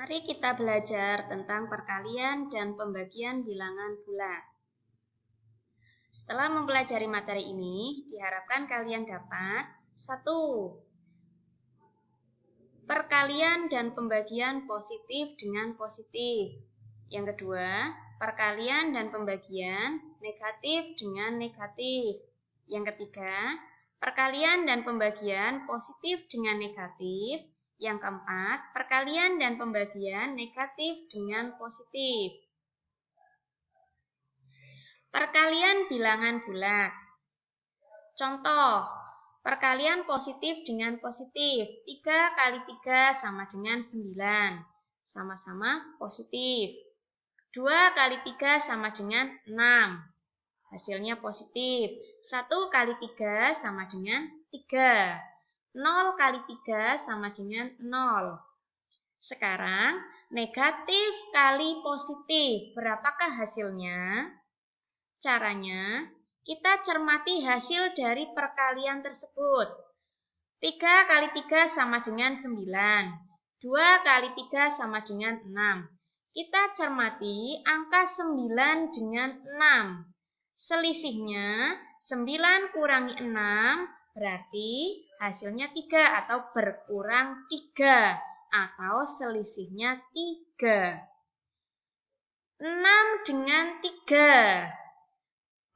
Mari kita belajar tentang perkalian dan pembagian bilangan bulat. Setelah mempelajari materi ini, diharapkan kalian dapat 1. Perkalian dan pembagian positif dengan positif. Yang kedua, perkalian dan pembagian negatif dengan negatif. Yang ketiga, perkalian dan pembagian positif dengan negatif. Yang keempat, perkalian dan pembagian negatif dengan positif. Perkalian bilangan bulat. Contoh, perkalian positif dengan positif. 3 kali 3 sama dengan 9. Sama-sama positif. 2 kali 3 sama dengan 6. Hasilnya positif. 1 kali 3 sama dengan 3. 0 kali 3 sama dengan 0. Sekarang, negatif kali positif. Berapakah hasilnya? Caranya, kita cermati hasil dari perkalian tersebut. 3 kali 3 sama dengan 9. 2 kali 3 sama dengan 6. Kita cermati angka 9 dengan 6. Selisihnya 9 kurangi 6 berarti hasilnya 3 atau berkurang 3 atau selisihnya 3. 6 dengan 3.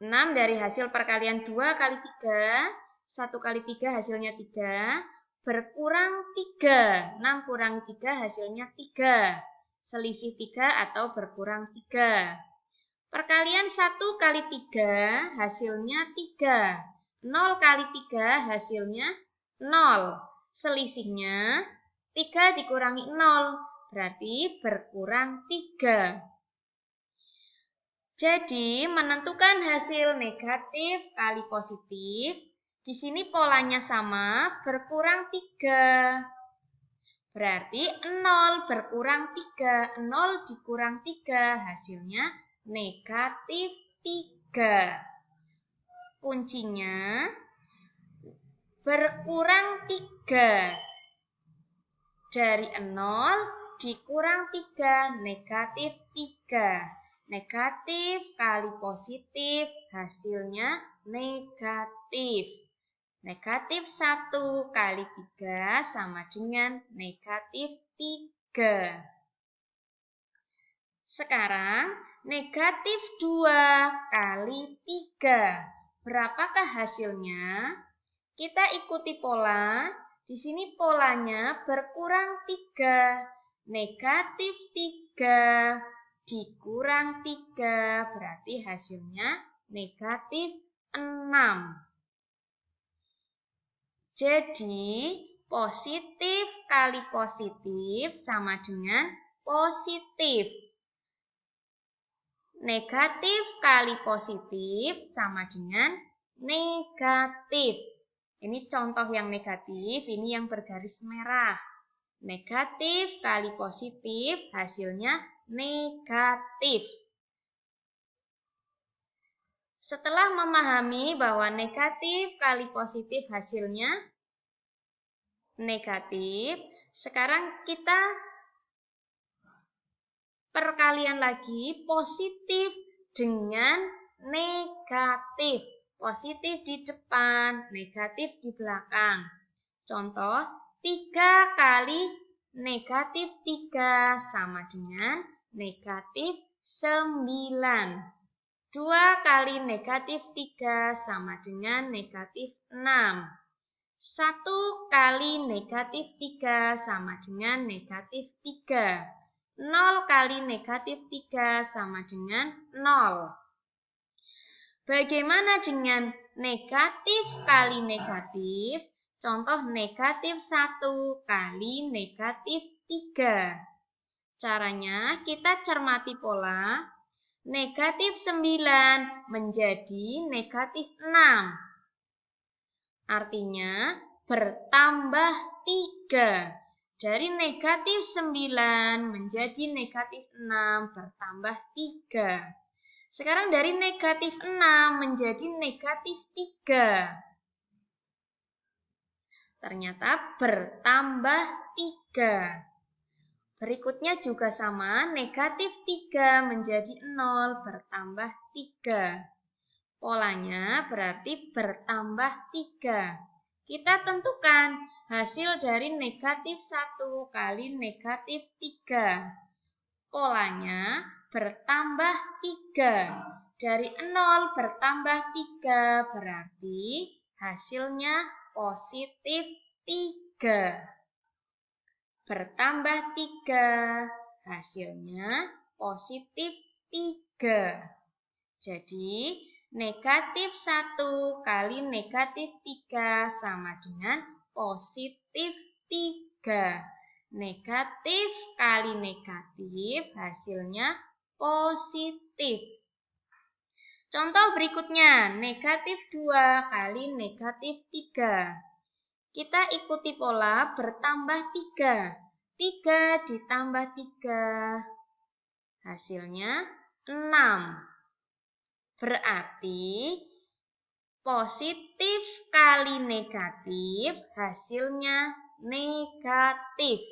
6 dari hasil perkalian 2 kali 3, 1 kali 3 hasilnya 3, berkurang 3. 6 kurangi 3 hasilnya 3. Selisih 3 atau berkurang 3. Perkalian 1 kali 3 hasilnya 3. 0 kali 3 hasilnya 0. Selisihnya 3 dikurangi 0, berarti berkurang 3. Jadi, menentukan hasil negatif kali positif, di sini polanya sama, berkurang 3. Berarti 0 berkurang 3, 0 dikurang 3, hasilnya negatif 3. Kuncinya, berkurang 3. Dari 0 dikurang 3, negatif 3. Negatif kali positif, hasilnya negatif. Negatif 1 kali 3 sama dengan negatif 3. Sekarang, negatif 2 kali 3. Berapakah hasilnya? Kita ikuti pola. Di sini polanya berkurang 3. Negatif 3 dikurang 3 berarti hasilnya negatif 6. Jadi, positif kali positif sama dengan positif. Negatif kali positif sama dengan negatif. Ini contoh yang negatif, ini yang bergaris merah. Negatif kali positif, hasilnya negatif. Setelah memahami bahwa negatif kali positif hasilnya negatif, sekarang kita perkalian lagi positif dengan negatif. Positif di depan, negatif di belakang. Contoh, 3 kali negatif 3 sama dengan negatif 9. 2 kali negatif 3 sama dengan negatif 6. 1 kali negatif 3 sama dengan negatif 3. 0 kali negatif 3 sama dengan 0. Bagaimana dengan negatif kali negatif? Contoh negatif 1 kali negatif 3. Caranya kita cermati pola. Negatif 9 menjadi negatif 6. Artinya bertambah 3. Dari negatif 9 menjadi negatif 6 bertambah 3. Sekarang dari negatif 6 menjadi negatif 3. Ternyata bertambah 3. Berikutnya juga sama, negatif 3 menjadi 0 bertambah 3. Polanya berarti bertambah 3. Kita tentukan hasil dari negatif 1 kali negatif 3. Polanya bertambah 3. Dari 0 bertambah 3 berarti hasilnya positif 3. Bertambah 3, hasilnya positif 3. Jadi, negatif 1 kali negatif 3 sama dengan positif 3. Negatif kali negatif hasilnya positif. Contoh berikutnya, negatif 2 kali negatif 3. Kita ikuti pola bertambah 3. 3 ditambah 3, hasilnya 6. Berarti positif kali negatif hasilnya negatif.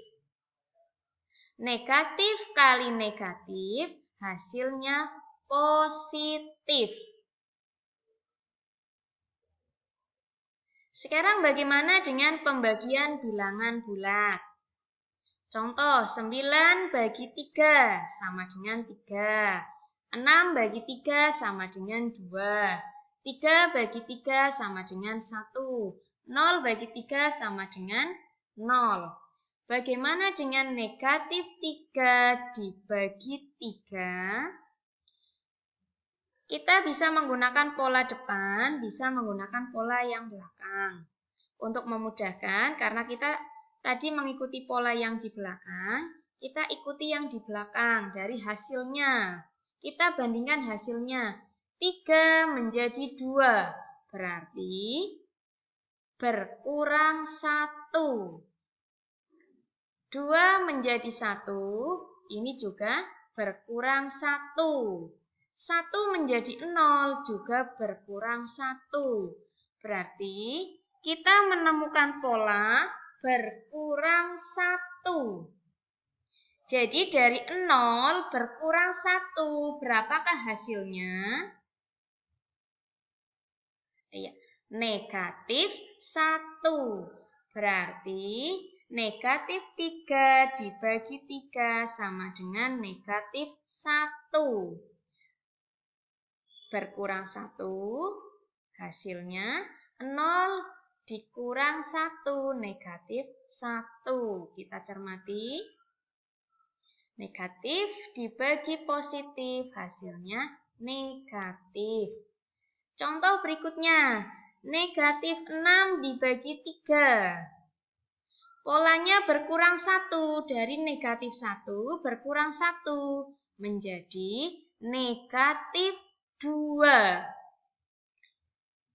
Negatif kali negatif hasilnya positif. Sekarang bagaimana dengan pembagian bilangan bulat? Contoh, 9 bagi 3 sama dengan 3. 6 bagi 3 sama dengan 2. 3 bagi 3 sama dengan 1. 0 bagi 3 sama dengan 0. Bagaimana dengan negatif 3 dibagi 3? Kita bisa menggunakan pola depan, bisa menggunakan pola yang belakang. Untuk memudahkan, karena kita tadi mengikuti pola yang di belakang, kita ikuti yang di belakang dari hasilnya. Kita bandingkan hasilnya. 3 menjadi 2, berarti berkurang 1. 2 menjadi 1, ini juga berkurang 1. 1 menjadi 0 juga berkurang 1. Berarti kita menemukan pola berkurang 1. Jadi dari 0 berkurang 1, berapakah hasilnya? Iya, negatif 1. Berarti negatif 3 dibagi 3 sama dengan negatif 1. Berkurang 1, hasilnya 0 dikurang 1, negatif 1. Kita cermati. Negatif dibagi positif, hasilnya negatif. Contoh berikutnya, negatif 6 dibagi 3. Polanya berkurang 1, dari negatif 1 berkurang 1, menjadi negatif 2.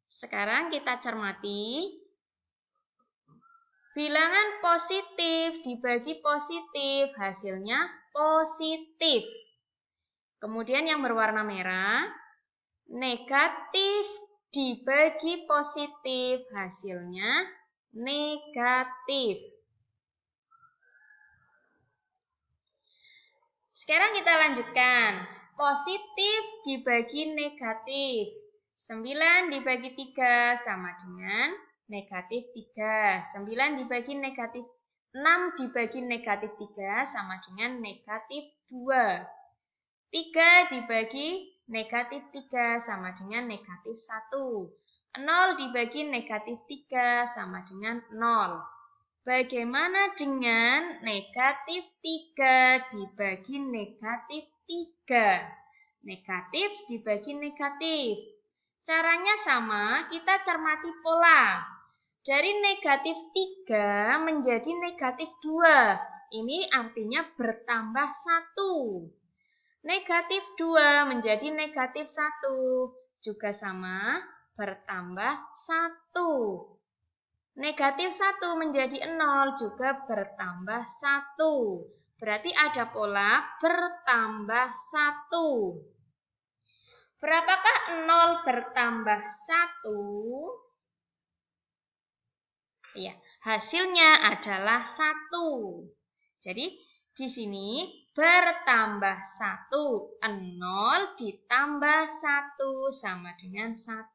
Sekarang kita cermati. Bilangan positif dibagi positif, hasilnya positif. Kemudian yang berwarna merah, negatif dibagi positif, hasilnya negatif. Sekarang kita lanjutkan. Positif dibagi negatif. 9 dibagi 3 sama dengan negatif 3. 9 dibagi negatif 6 dibagi negatif 3 sama dengan negatif 2. 3 dibagi negatif 3 sama dengan negatif 1. 0 dibagi negatif 3 sama dengan 0. Bagaimana dengan negatif 3 dibagi negatif 3? Negatif dibagi negatif. Caranya sama, kita cermati pola. Dari negatif 3 menjadi negatif 2. Ini artinya bertambah 1. Negatif 2 menjadi negatif 1. Juga sama, bertambah 1. Negatif 1 menjadi 0 juga bertambah 1. Berarti ada pola bertambah 1. Berapakah 0 bertambah 1? Iya, hasilnya adalah 1. Jadi, Di sini bertambah 1. 0 ditambah 1 sama dengan 1.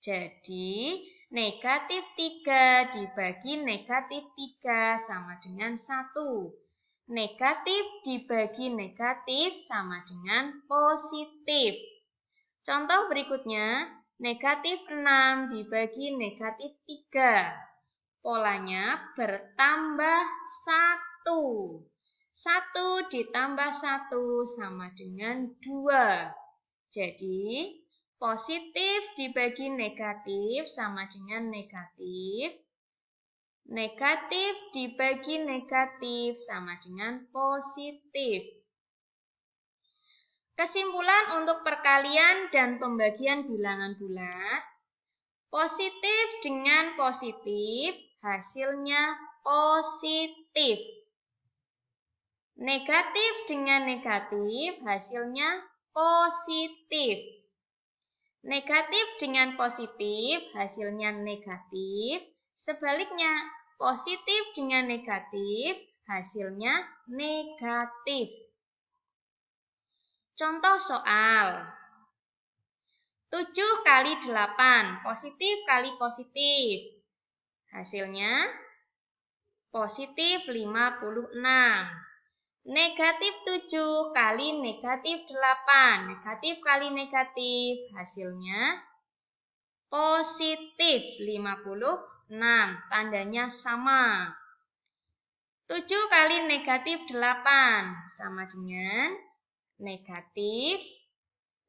Jadi, negatif 3 dibagi negatif 3 sama dengan 1. Negatif dibagi negatif sama dengan positif. Contoh berikutnya, negatif 6 dibagi negatif 3. Polanya bertambah 1. 1 ditambah 1 sama dengan 2. Jadi, positif dibagi negatif sama dengan negatif. Negatif dibagi negatif sama dengan positif. Kesimpulan untuk perkalian dan pembagian bilangan bulat. Positif dengan positif, hasilnya positif. Negatif dengan negatif, hasilnya positif. Negatif dengan positif, hasilnya negatif. Sebaliknya, positif dengan negatif, hasilnya negatif. Contoh soal. 7 kali 8, positif kali positif. Hasilnya positif 56. Negatif 7 kali negatif 8, negatif kali negatif. Hasilnya positif 56, tandanya sama. 7 kali negatif 8 sama dengan negatif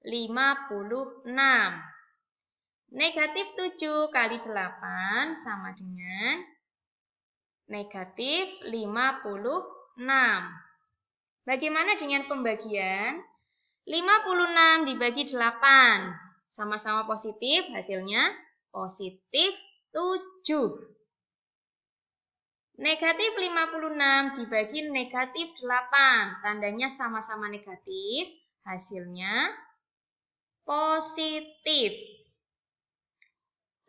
56. Negatif 7 kali 8 sama dengan negatif 56. Bagaimana dengan pembagian? 56 dibagi 8. Sama-sama positif, hasilnya positif 7. Negatif 56 dibagi negatif 8. Tandanya sama-sama negatif, hasilnya positif.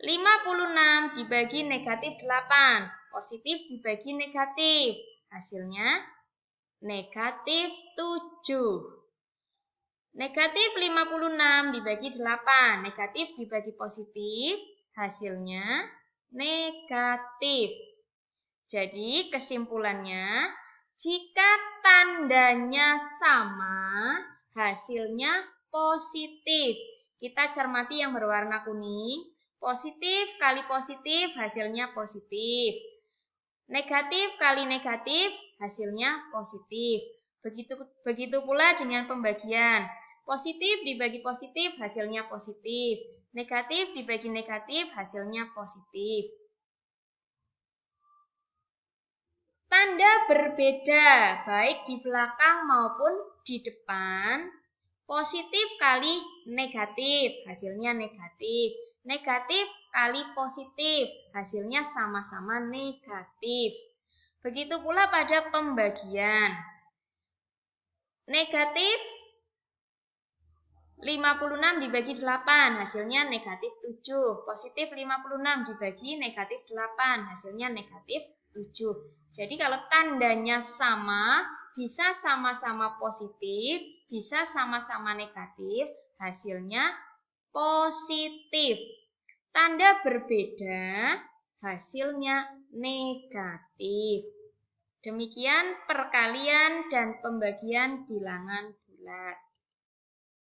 56 dibagi negatif 8. Positif dibagi negatif. Hasilnya negatif 7. Negatif 56 dibagi 8. Negatif dibagi positif. Hasilnya negatif. Jadi kesimpulannya, jika tandanya sama, hasilnya positif. Kita cermati yang berwarna kuning. Positif kali positif, hasilnya positif. Negatif kali negatif, hasilnya positif. Begitu pula dengan pembagian. Positif dibagi positif, hasilnya positif. Negatif dibagi negatif, hasilnya positif. Tanda berbeda, baik di belakang maupun di depan. Positif kali negatif, hasilnya negatif. Negatif kali positif, hasilnya sama-sama negatif. Begitu pula pada pembagian. Negatif 56 dibagi 8, hasilnya negatif 7. Positif 56 dibagi negatif 8, hasilnya negatif 7. Jadi kalau tandanya sama, bisa sama-sama positif, bisa sama-sama negatif, hasilnya positif. Tanda berbeda, hasilnya negatif. Demikian perkalian dan pembagian bilangan bulat.